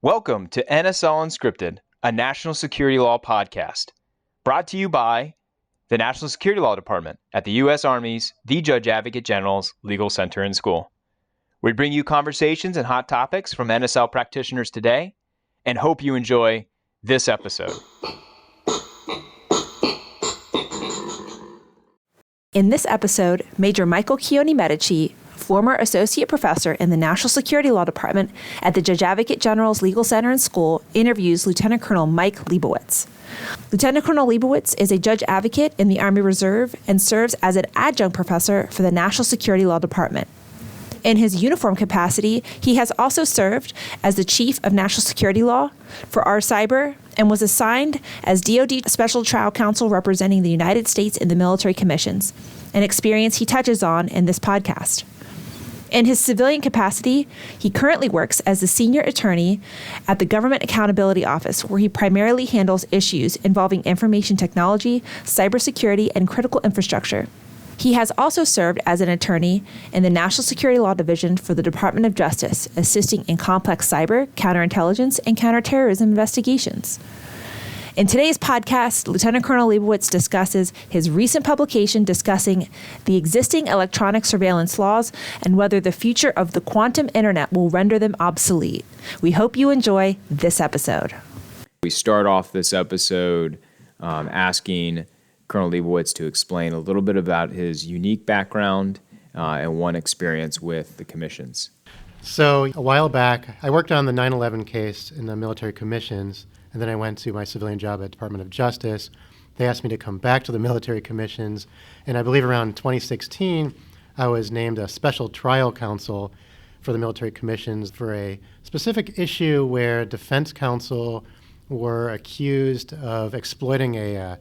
Welcome to NSL Unscripted, a national security law podcast, brought to you by the National Security Law Department at the U.S. Army's The Judge Advocate General's Legal Center and School. We bring you conversations and hot topics from NSL practitioners today, and hope you enjoy this episode. In this episode, Major Michael Keoni Medici, former associate professor in the National Security Law Department at the Judge Advocate General's Legal Center and School, interviews Lieutenant Colonel Mike Lebowitz. Lieutenant Colonel Lebowitz is a judge advocate in the Army Reserve and serves as an adjunct professor for the National Security Law Department. In his uniform capacity, he has also served as the Chief of National Security Law for our Cyber and was assigned as DoD Special Trial Counsel representing the United States in the military commissions, an experience he touches on in this podcast. In his civilian capacity, he currently works as the senior attorney at the Government Accountability Office, where he primarily handles issues involving information technology, cybersecurity, and critical infrastructure. He has also served as an attorney in the National Security Law Division for the Department of Justice, assisting in complex cyber, counterintelligence, and counterterrorism investigations. In today's podcast, Lieutenant Colonel Lebowitz discusses his recent publication discussing the existing electronic surveillance laws and whether the future of the quantum internet will render them obsolete. We hope you enjoy this episode. We start off this episode asking Colonel Lebowitz to explain a little bit about his unique background and one experience with the commissions. So a while back, I worked on the 9/11 case in the military commissions, and then I went to my civilian job at Department of Justice. They asked me to come back to the military commissions, and I believe around 2016, I was named a special trial counsel for the military commissions for a specific issue where defense counsel were accused of exploiting a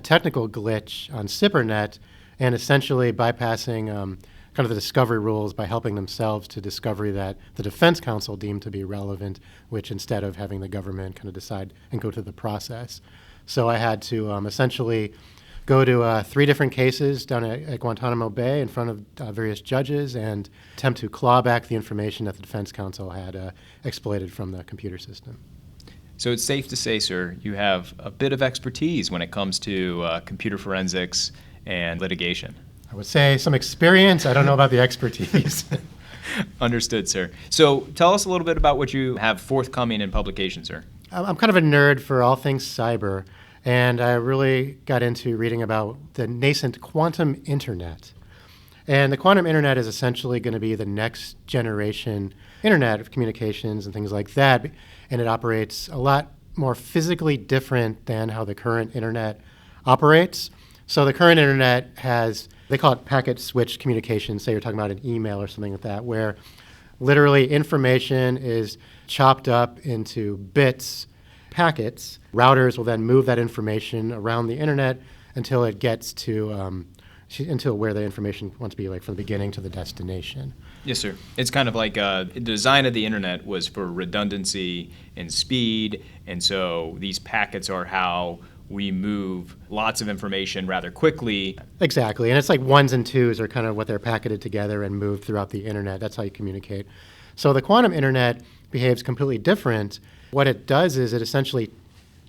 technical glitch on SIPRNet and essentially bypassing kind of the discovery rules by helping themselves to discovery that the defense counsel deemed to be relevant, which instead of having the government kind of decide and go through the process. So I had to essentially go to 3 different cases down at Guantanamo Bay in front of various judges and attempt to claw back the information that the defense counsel had exploited from the computer system. So it's safe to say, sir, you have a bit of expertise when it comes to computer forensics and litigation. I would say some experience. I don't know about the expertise. Understood, sir. So tell us a little bit about what you have forthcoming in publication, sir. I'm kind of a nerd for all things cyber, and I really got into reading about the nascent quantum internet. And the quantum internet is essentially going to be the next generation internet of communications and things like that, and it operates a lot more physically different than how the current internet operates. So the current internet has, they call it packet switched communication, say you're talking about an email or something like that, where literally information is chopped up into bits, packets. Routers will then move that information around the internet until it gets to until where the information wants to be, like from the beginning to the destination. Yes, sir. It's kind of like the design of the internet was for redundancy and speed, and so these packets are how we move lots of information rather quickly. Exactly, and it's like ones and twos are kind of what they're packeted together and moved throughout the internet. That's how you communicate. So the quantum internet behaves completely different. What it does is it essentially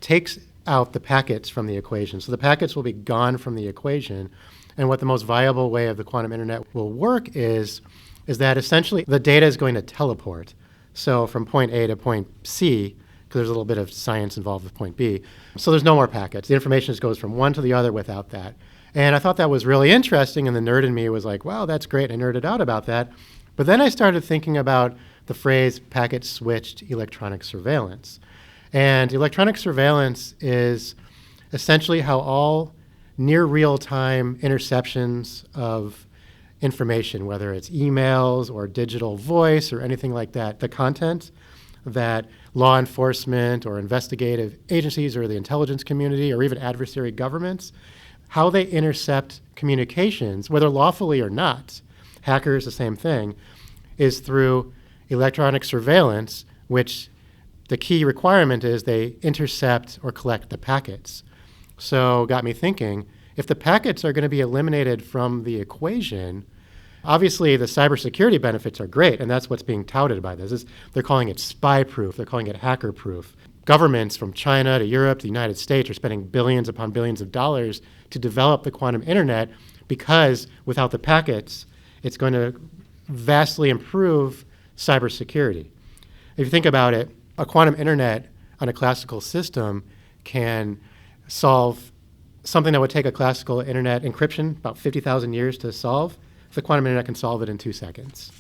takes out the packets from the equation. So the packets will be gone from the equation, and what the most viable way of the quantum internet will work is that essentially the data is going to teleport. So from point A to point C, because there's a little bit of science involved with point B. So there's no more packets. The information just goes from one to the other without that. And I thought that was really interesting, and the nerd in me was like, wow, that's great. I nerded out about that. But then I started thinking about the phrase packet-switched electronic surveillance. And electronic surveillance is essentially how all near real-time interceptions of information, whether it's emails or digital voice or anything like that, the content that law enforcement or investigative agencies or the intelligence community or even adversary governments, how they intercept communications, whether lawfully or not, hackers, the same thing, is through electronic surveillance, which the key requirement is they intercept or collect the packets. So got me thinking, if the packets are going to be eliminated from the equation, Obviously, the cybersecurity benefits are great, and that's what's being touted by this. They're calling it spy-proof. They're calling it hacker-proof. Governments from China to Europe to the United States are spending billions upon billions of dollars to develop the quantum internet because without the packets, it's going to vastly improve cybersecurity. If you think about it, a quantum internet on a classical system can solve something that would take a classical internet encryption about 50,000 years to solve. The quantum internet can solve it in 2 seconds.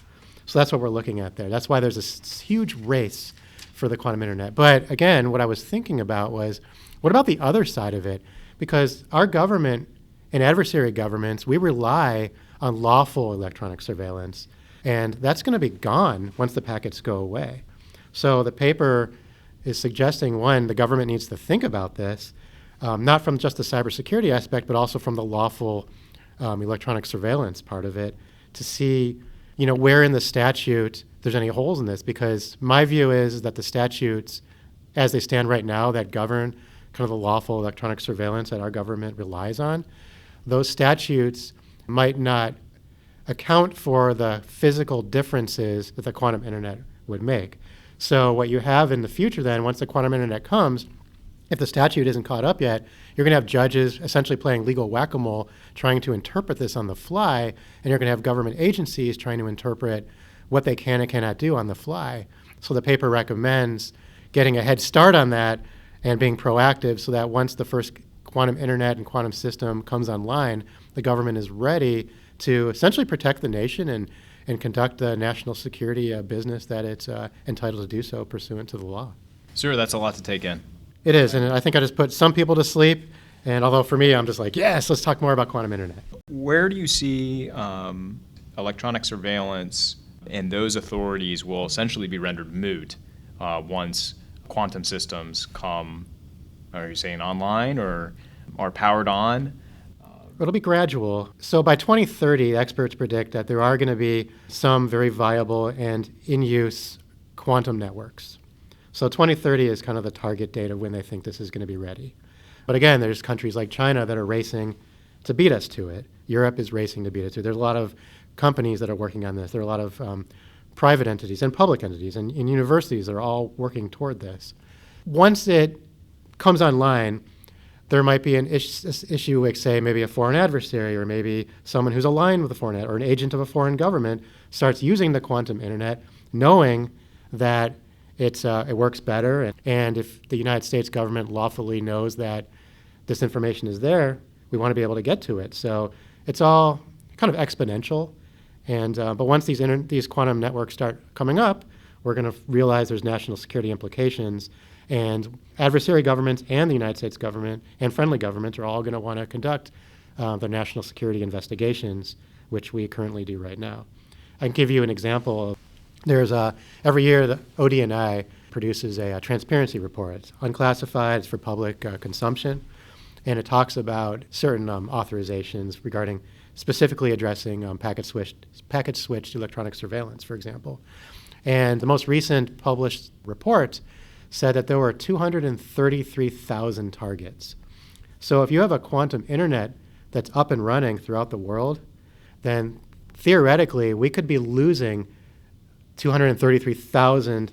So that's what we're looking at there. That's why there's this huge race for the quantum internet. But again, what I was thinking about was, what about the other side of it? Because our government and adversary governments, we rely on lawful electronic surveillance, and that's going to be gone once the packets go away. So the paper is suggesting, one, the government needs to think about this, not from just the cybersecurity aspect, but also from the lawful electronic surveillance part of it, to see, where in the statute there's any holes in this. Because my view is that the statutes, as they stand right now, that govern kind of the lawful electronic surveillance that our government relies on, those statutes might not account for the physical differences that the quantum internet would make. So what you have in the future then, once the quantum internet comes, if the statute isn't caught up yet, you're going to have judges essentially playing legal whack-a-mole, trying to interpret this on the fly, and you're going to have government agencies trying to interpret what they can and cannot do on the fly. So the paper recommends getting a head start on that and being proactive so that once the first quantum internet and quantum system comes online, the government is ready to essentially protect the nation and conduct the national security business that it's entitled to do so pursuant to the law. Sir, that's a lot to take in. It is, and I think I just put some people to sleep, and although for me, I'm just like, yes, let's talk more about quantum internet. Where do you see electronic surveillance and those authorities will essentially be rendered moot once quantum systems come, are you saying online or are powered on? It'll be gradual. So by 2030, experts predict that there are going to be some very viable and in-use quantum networks. So 2030 is kind of the target date of when they think this is going to be ready. But again, there's countries like China that are racing to beat us to it. Europe is racing to beat us to it. There's a lot of companies that are working on this. There are a lot of private entities and public entities and universities that are all working toward this. Once it comes online, there might be an issue like, say, maybe a foreign adversary or maybe someone who's aligned with a foreign or an agent of a foreign government starts using the quantum internet knowing that it works better. And if the United States government lawfully knows that this information is there, we want to be able to get to it. So it's all kind of exponential. And but once these quantum networks start coming up, we're going to realize there's national security implications. And adversary governments and the United States government and friendly governments are all going to want to conduct their national security investigations, which we currently do right now. I can give you an example. There's every year the ODNI produces a transparency report. It's unclassified, it's for public consumption, and it talks about certain authorizations regarding specifically addressing packet-switched electronic surveillance, for example. And the most recent published report said that there were 233,000 targets. So if you have a quantum internet that's up and running throughout the world, then theoretically we could be losing 233,000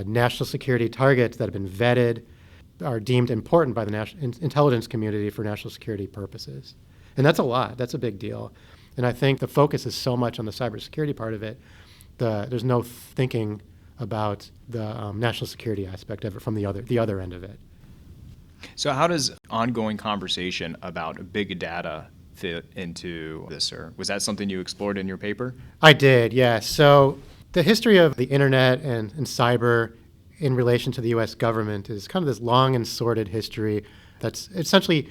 national security targets that have been vetted, are deemed important by the national intelligence community for national security purposes. And that's a lot. That's a big deal. And I think the focus is so much on the cybersecurity part of it, there's no thinking about the national security aspect of it from the other end of it. So how does ongoing conversation about big data fit into this, sir? Was that something you explored in your paper? I did, yes. So the history of the internet and cyber in relation to the U.S. government is kind of this long and sordid history that's essentially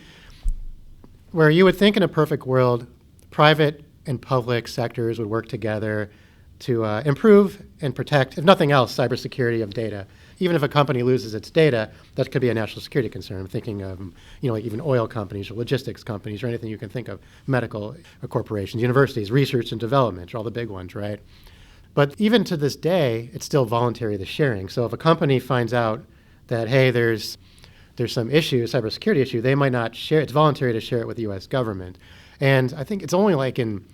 where you would think in a perfect world, private and public sectors would work together to improve and protect, if nothing else, cybersecurity of data. Even if a company loses its data, that could be a national security concern. I'm thinking of, like even oil companies or logistics companies or anything you can think of, medical corporations, universities, research and development are all the big ones, right? But even to this day, it's still voluntary, the sharing. So if a company finds out that, hey, there's some issue, cybersecurity issue, they might not share. It's voluntary to share it with the U.S. government. And I think it's only like in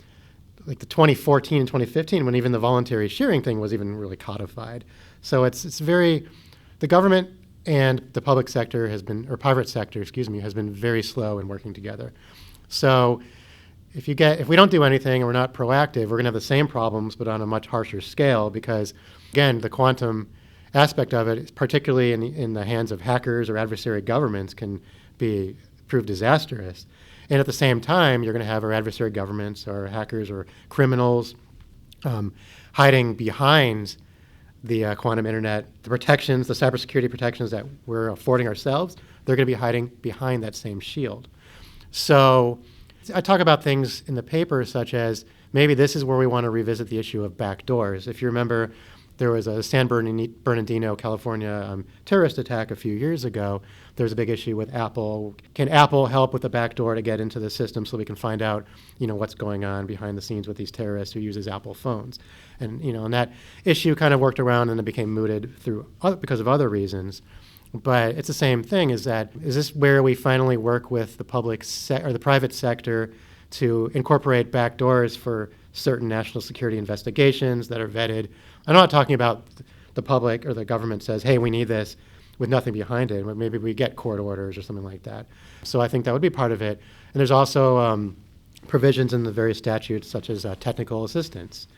like the 2014 and 2015 when even the voluntary sharing thing was even really codified. So it's very, the government and the public sector has been, or private sector, has been very slow in working together. So if we don't do anything and we're not proactive, we're going to have the same problems, but on a much harsher scale because, again, the quantum aspect of it, particularly in the hands of hackers or adversary governments, can prove disastrous. And at the same time, you're going to have our adversary governments or hackers or criminals hiding behind the quantum internet, the protections, the cybersecurity protections that we're affording ourselves. They're going to be hiding behind that same shield. So I talk about things in the paper such as maybe this is where we want to revisit the issue of backdoors. If you remember, there was a San Bernardino, California terrorist attack a few years ago. There was a big issue with Apple. Can Apple help with the backdoor to get into the system so we can find out, what's going on behind the scenes with these terrorists who uses Apple phones? And, and that issue kind of worked around and it became mooted because of other reasons. But it's the same thing, is this where we finally work with the or the private sector to incorporate backdoors for certain national security investigations that are vetted? I'm not talking about the public or the government says, hey, we need this with nothing behind it. Maybe we get court orders or something like that. So I think that would be part of it. And there's also provisions in the various statutes such as technical assistance,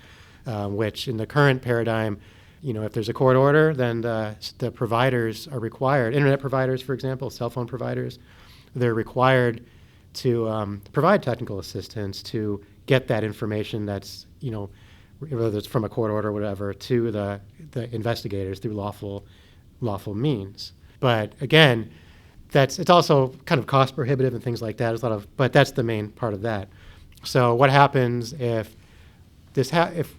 which in the current paradigm, if there's a court order, then the providers are required, internet providers, for example, cell phone providers, they're required to provide technical assistance to get that information that's, whether it's from a court order or whatever, to the investigators through lawful means. But again, it's also kind of cost prohibitive and things like that. But that's the main part of that. So what happens if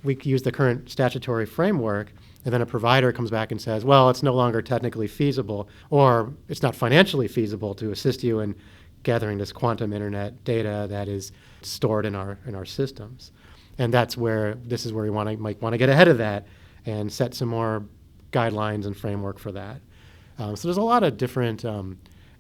we use the current statutory framework and then a provider comes back and says, well, it's no longer technically feasible or it's not financially feasible to assist you in gathering this quantum internet data that is stored in our systems. And this is where we might want to get ahead of that and set some more guidelines and framework for that. So there's a lot of different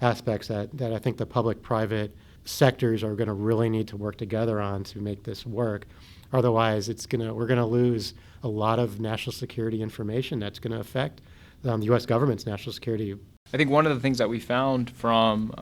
aspects that I think the public-private sectors are going to really need to work together on to make this work. Otherwise, we're going to lose a lot of national security information that's going to affect the U.S. government's national security. I think one of the things that we found from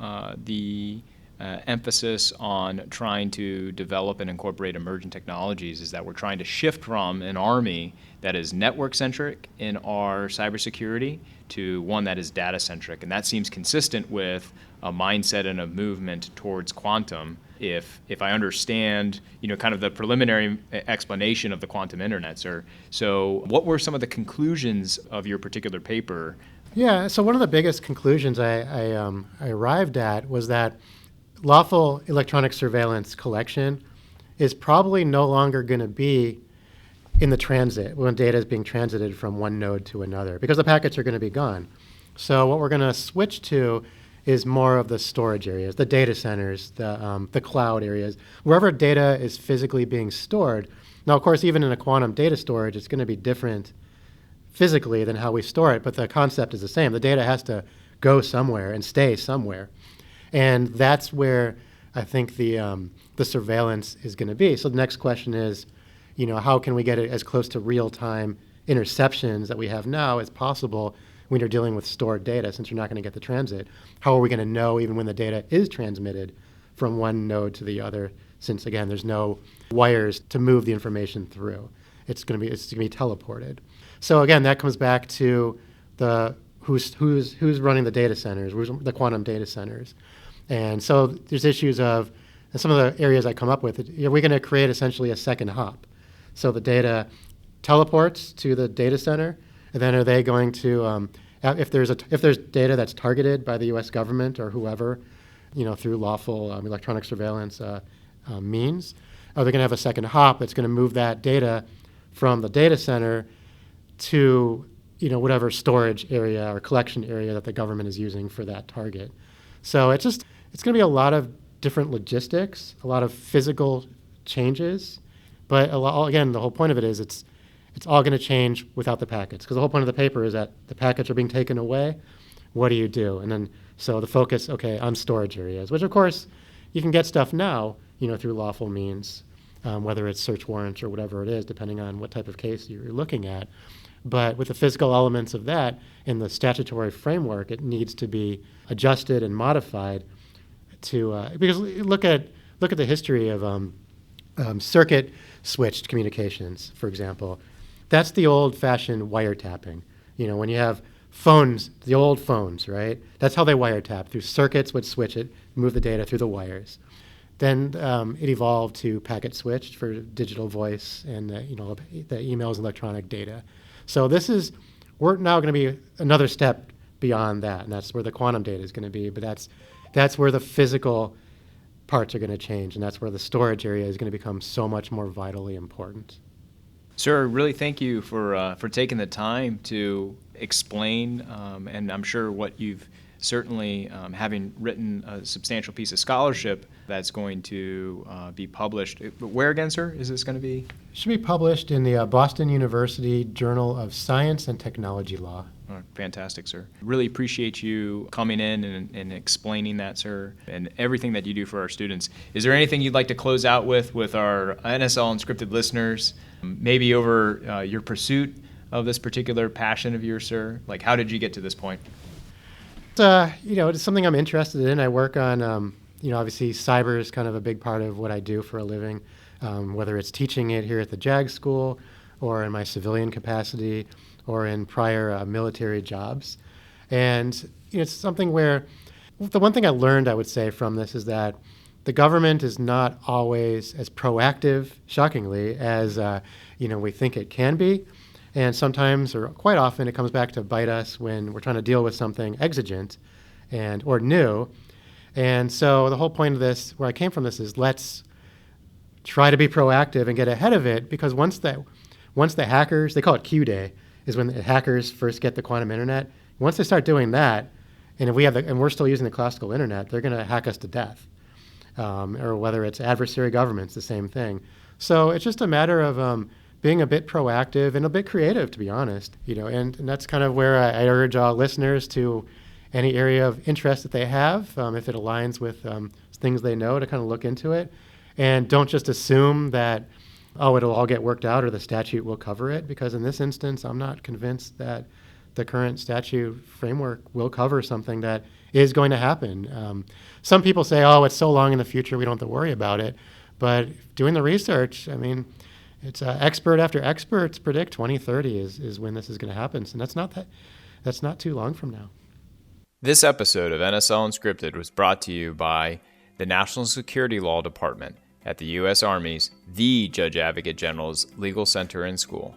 the emphasis on trying to develop and incorporate emerging technologies is that we're trying to shift from an army that is network-centric in our cybersecurity to one that is data-centric. And that seems consistent with a mindset and a movement towards quantum. If I understand, kind of the preliminary explanation of the quantum internet, sir. So what were some of the conclusions of your particular paper? Yeah, so one of the biggest conclusions I arrived at was that lawful electronic surveillance collection is probably no longer going to be in the transit, when data is being transited from one node to another, because the packets are going to be gone. So what we're going to switch to is more of the storage areas, the data centers, the cloud areas, wherever data is physically being stored. Now, of course, even in a quantum data storage, it's going to be different physically than how we store it, but the concept is the same. The data has to go somewhere and stay somewhere. And that's where I think the surveillance is going to be. So the next question is, how can we get it as close to real-time interceptions that we have now as possible when you're dealing with stored data, since you're not going to get the transit? How are we going to know even when the data is transmitted from one node to the other, since, again, there's no wires to move the information through? It's going to be teleported. So again, that comes back to who's running the data centers, who's the quantum data centers. And so there's issues of, and some of the areas I come up with, are we going to create essentially a second hop? So the data teleports to the data center, and then are they going to, if there's data that's targeted by the U.S. government or whoever, through lawful electronic surveillance means, are they going to have a second hop that's going to move that data from the data center to whatever storage area or collection area that the government is using for that target? So it's going to be a lot of different logistics, a lot of physical changes, but again, the whole point of it is it's all going to change without the packets, because the whole point of the paper is that the packets are being taken away. What do you do? And then so the focus, on storage areas, which of course you can get stuff now, through lawful means. whether it's search warrants or whatever it is, depending on what type of case you're looking at. But with the physical elements of that in the statutory framework, it needs to be adjusted and modified to because look at the history of circuit switched communications, for example. That's the old-fashioned wiretapping. When you have phones, the old phones, right? That's how they wiretap. Through circuits would switch it, move the data through the wires. Then it evolved to packet switched for digital voice and the emails and electronic data. So we're now going to be another step beyond that, and that's where the quantum data is going to be. But that's where the physical parts are going to change, and that's where the storage area is going to become so much more vitally important. Sir, really thank you for taking the time to explain, and I'm sure what you've certainly, having written a substantial piece of scholarship that's going to be published. Where again, sir, is this going to be? It should be published in the Boston University Journal of Science and Technology Law. Oh, fantastic, sir. Really appreciate you coming in and explaining that, sir, and everything that you do for our students. Is there anything you'd like to close out with our NSL Unscripted listeners, maybe over your pursuit of this particular passion of yours, sir? Like, how did you get to this point? It's something I'm interested in. I work on, obviously cyber is kind of a big part of what I do for a living, whether it's teaching it here at the JAG school or in my civilian capacity or in prior military jobs. And it's something where the one thing I learned, I would say, from this is that the government is not always as proactive, shockingly, as we think it can be. And sometimes, or quite often, it comes back to bite us when we're trying to deal with something exigent or new. And so the whole point of this, where I came from this, is let's try to be proactive and get ahead of it, because once the hackers, they call it Q Day, is when the hackers first get the quantum internet. Once they start doing that, and if we're still using the classical internet, they're going to hack us to death. Or whether it's adversary governments, the same thing. So it's just a matter of being a bit proactive and a bit creative, to be honest. And that's kind of where I urge all listeners to any area of interest that they have, if it aligns with things they know, to kind of look into it. And don't just assume that, it'll all get worked out or the statute will cover it, because in this instance, I'm not convinced that the current statute framework will cover something that is going to happen. Some people say, it's so long in the future, we don't have to worry about it. But doing the research, it's expert after experts predict 2030 is when this is going to happen. So that's not too long from now. This episode of NSL Unscripted was brought to you by the National Security Law Department at the U.S. Army's The Judge Advocate General's Legal Center and School.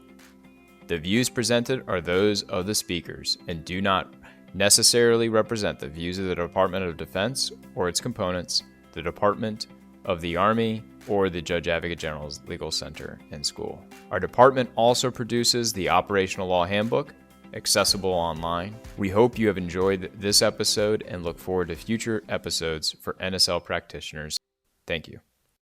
The views presented are those of the speakers and do not necessarily represent the views of the Department of Defense or its components, the Department of the Army, or the Judge Advocate General's Legal Center and School. Our department also produces the Operational Law Handbook, accessible online. We hope you have enjoyed this episode and look forward to future episodes for NSL practitioners. Thank you.